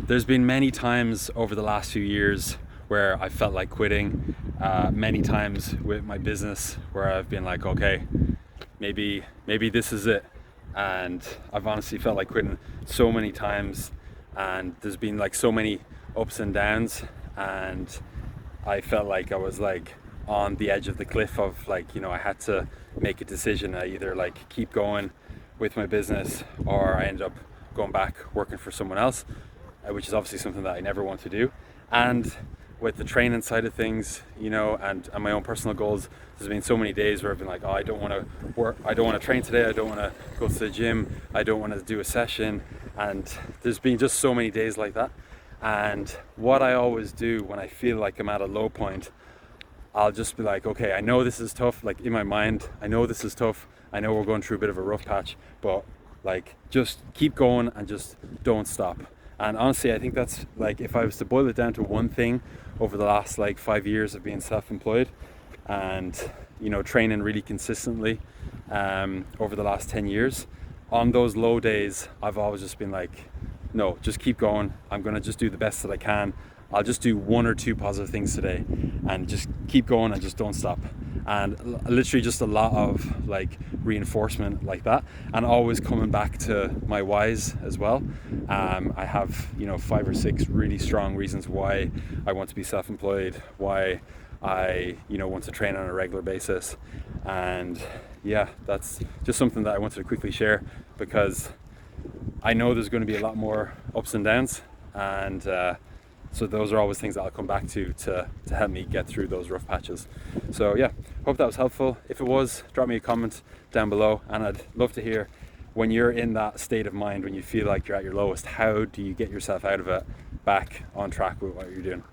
There's been many times over the last few years where I felt like quitting, many times with my business where I've been like, okay, maybe this is it. And I've honestly felt like quitting so many times, and there's been like so many ups and downs, and I felt like I was like on the edge of the cliff of like, I had to make a decision. I either like keep going with my business, or I end up going back working for someone else, which is obviously something that I never want to do. And with the training side of things, and my own personal goals, there's been so many days where I've been like, oh, I don't want to work, I don't want to train today, I don't want to go to the gym, I don't want to do a session. And there's been just so many days like that. And what I always do when I feel like I'm at a low point, I'll just be like, okay, I know this is tough, like in my mind, I know this is tough, I know we're going through a bit of a rough patch, but like just keep going and just don't stop. And honestly, I think that's like, if I was to boil it down to one thing over the last like 5 years of being self-employed and training really consistently over the last 10 years, on those low days I've always just been like, no, just keep going, I'm gonna just do the best that I can, I'll just do one or two positive things today and just keep going and just don't stop. And literally just a lot of like reinforcement like that, and always coming back to my whys as well. I have 5 or 6 really strong reasons why I want to be self-employed, why I want to train on a regular basis. And yeah, that's just something that I wanted to quickly share, because I know there's going to be a lot more ups and downs, and so those are always things that I'll come back to help me get through those rough patches. So yeah, hope that was helpful. If it was, drop me a comment down below, and I'd love to hear, when you're in that state of mind, when you feel like you're at your lowest, how do you get yourself out of it, back on track with what you're doing?